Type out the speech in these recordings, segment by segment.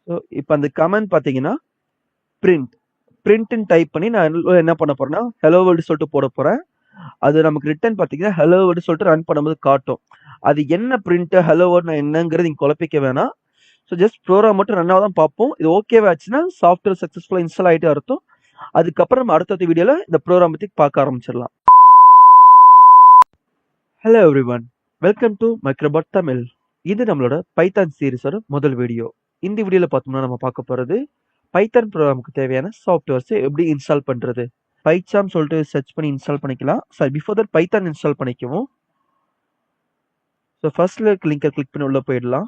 So இப்போ அந்த comment பார்த்தீங்கன்னா பிரிண்ட் பிரிண்ட்னு டைப் பண்ணி நான் என்ன பண்ண போறேன்னா ஹலோ வேர்ல்டு சொல்லிட்டு போட போறேன். அது நமக்கு ரிட்டர்ன் பார்த்தீங்கன்னா ஹலோ வேர்ல்டு சொல்லிட்டு ரன் பண்ணும்போது காட்டும். அது என்ன பிரிண்ட் ஹலோ வேர்ட் என்னங்கிறது நீங்க குழப்பிக்க வேணாம். ஸோ ஜஸ்ட் ப்ரோக்ராம் மட்டும் ரன் ஆக தான் பார்ப்போம். இது ஓகேவா ஆச்சுன்னா சாஃப்ட்வேர் சக்ஸஸ்ஃபுல்லாக இன்ஸ்டால் ஆகிட்டு அர்த்தம். அதுக்கப்புறம் நம்ம அடுத்த வீடியோல இந்த ப்ரோக்ராம் பற்றி பார்க்க ஆரம்பிச்சிடலாம். Hello everyone, welcome to Microbot Tamil. இது நம்மளோட பைத்தான் சீரிஸோட முதல் வீடியோ. இந்த வீடியோவில் பார்த்தோம்னா நம்ம பார்க்க போகிறது பைத்தான் ப்ரோக்ராமுக்கு தேவையான சாஃப்ட்வேர்ஸை எப்படி இன்ஸ்டால் பண்ணுறது. பைச்சாம் சொல்லிட்டு சர்ச் பண்ணி இன்ஸ்டால் பண்ணிக்கலாம். Sorry, before that Python install பண்ணிக்குவோம். ஸோ ஃபர்ஸ்ட்ல இருக்க லிங்கை கிளிக் பண்ணி உள்ளே போயிடலாம்.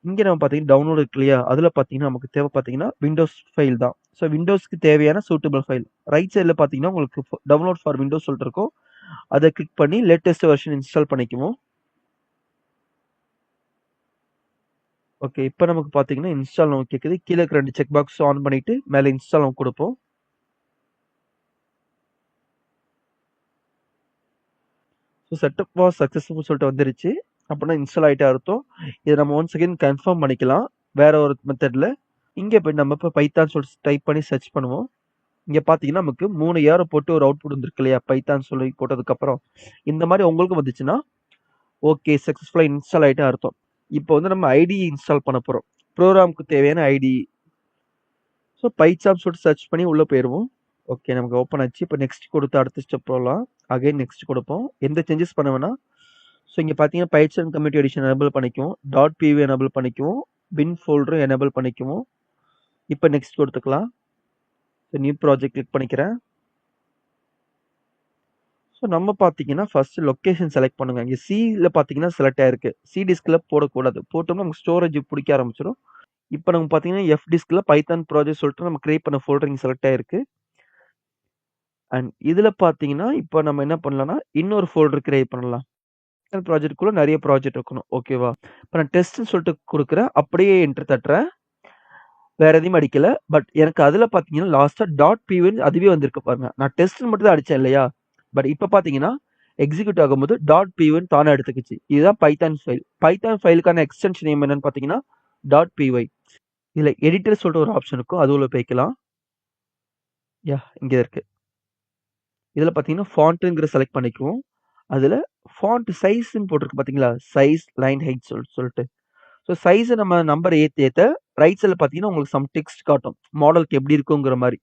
இங்கே நம்ம பார்த்தீங்கன்னா டவுன்லோட் இருக்கு இல்லையா, அதில் பார்த்தீங்கன்னா நமக்கு தேவை பார்த்தீங்கன்னா விண்டோஸ் ஃபைல் தான். ஸோ விண்டோஸ்க்கு தேவையான சூட்டபிள் ஃபைல் ரைட் சைடில் பார்த்தீங்கன்னா உங்களுக்கு டவுன்லோட் ஃபார் விண்டோஸ் சொல்லிட்டு இருக்கும். அதை கிளிக் பண்ணி லேட்டஸ்ட் வெர்ஷன் இன்ஸ்டால் பண்ணிக்குவோம். ஓகே, இப்போ நமக்கு பார்த்தீங்கன்னா இன்ஸ்டால் நமக்கு கேட்குது. கீழே இருக்க 2 செக் பாக்ஸ் ஆன் பண்ணிட்டு மேலே இன்ஸ்டால் நம்ம கொடுப்போம். ஸோ செட்டப் வாஸ் சக்ஸஸ்ஃபுல் சொல்லிட்டு வந்துருச்சு. அப்படின்னா இன்ஸ்டால் ஆகிட்டே அர்த்தம். இதை நம்ம ஒன்ஸ் அகைன் கன்ஃபார்ம் பண்ணிக்கலாம் வேற ஒரு மெத்தடில். இங்கே போய் நம்ம இப்போ பைத்தான் சொல்லிட்டு டைப் பண்ணி சர்ச் பண்ணுவோம். இங்கே பார்த்தீங்கன்னா நமக்கு 3 ஏரோ போட்டு ஒரு அவுட்புட் வந்துருக்கு இல்லையா, பைத்தான் சொல்லி போட்டதுக்கப்புறம். இந்த மாதிரி உங்களுக்கும் வந்துச்சுன்னா ஓகே சக்ஸஸ்ஃபுல்லாக இன்ஸ்டால் ஆகிட்டே அர்த்தம். இப்போ வந்து நம்ம ஐடி இன்ஸ்டால் பண்ண போகிறோம், ப்ரோக்ராமுக்கு தேவையான ஐடி. ஸோ பைச்சாம் சொல்லிட்டு சர்ச் பண்ணி உள்ளே போயிடுவோம். ஓகே, நமக்கு ஓப்பன் ஆச்சு. இப்போ நெக்ஸ்ட் கொடுத்து அடுத்த ஸ்டெப் போகலாம். அகைன் நெக்ஸ்ட் கொடுப்போம். எந்த சேஞ்சஸ் பண்ண வேணாம். ஸோ இங்கே பார்த்தீங்கன்னா பைத்தான் கம்யூனிட்டி எடிஷன் எனேபிள் பண்ணிக்குவோம், .pv எனேபிள் பண்ணிக்குவோம், பின் ஃபோல்டரும் எனேபிள் பண்ணிக்குவோம். இப்போ நெக்ஸ்ட் கொடுத்துக்கலாம். ஸோ நியூ ப்ராஜெக்ட் கிளிக் பண்ணிக்கிறேன். ஸோ நம்ம பார்த்தீங்கன்னா ஃபர்ஸ்ட் லொக்கேஷன் செலக்ட் பண்ணுங்க. இங்கே சியில் பார்த்தீங்கன்னா செலக்ட் ஆயிருக்கு. சி டிஸ்கில் போடக்கூடாது, போட்டோம்னா நமக்கு ஸ்டோரேஜ் பிடிக்க ஆரம்பிச்சிடும். இப்போ நம்ம பார்த்தீங்கன்னா எஃப் டிஸ்கில் பைத்தான் ப்ராஜெக்ட் சொல்லிட்டு நம்ம கிரியேட் பண்ண ஃபோல்டர் இங்கே செலக்ட் ஆயிருக்கு. அண்ட் இதில் பார்த்தீங்கன்னா இப்போ நம்ம என்ன பண்ணலாம்னா இன்னொரு ஃபோல்டர் கிரியேட் பண்ணலாம். ப்ராஜெக்ட்குள்ள நிறைய ப்ராஜெக்ட் இருக்கணும். ஓகேவா, இப்போ நான் டெஸ்ட்னு சொல்லிட்டு கொடுக்குறேன். அப்படியே என்டர் தட்டுறேன். வேற எதையும் அடிக்கல. பட் எனக்கு அதில் பார்த்தீங்கன்னா லாஸ்ட்டாக .py அதுவே வந்திருக்கு பாருங்க. நான் டெஸ்ட் மட்டும் தான் அடித்தேன் இல்லையா. பட் இப்போ பார்த்தீங்கன்னா எக்ஸிக்யூட் ஆகும்போது .py தானே எடுத்துக்கிச்சு. இதுதான் பைத்தான் ஃபைல். பைத்தான் ஃபைலுக்கான எக்ஸ்டென்ஷன் நேம் என்னன்னு பார்த்தீங்கன்னா .py. இதில் எடிட்டர் சொல்லிட்டு ஒரு ஆப்ஷன் இருக்கும், அது உள்ள போய்க்கலாம். இங்கே இருக்கு. இதில் பார்த்தீங்கன்னா ஃபாண்ட்டுங்கிற செலக்ட் பண்ணிக்குவோம். அதில் ஃபாண்ட் சைஸ்ன்னு போட்டிருக்கு பார்த்தீங்களா, சைஸ் லைன் ஹைட் சொல்லிட்டு. ஸோ சைஸை நம்ம நம்பர் ஏற்ற ரைட் சைடில் பார்த்தீங்கன்னா உங்களுக்கு சம் டெக்ஸ்ட் காட்டும் மாடலுக்கு எப்படி இருக்குங்கிற மாதிரி.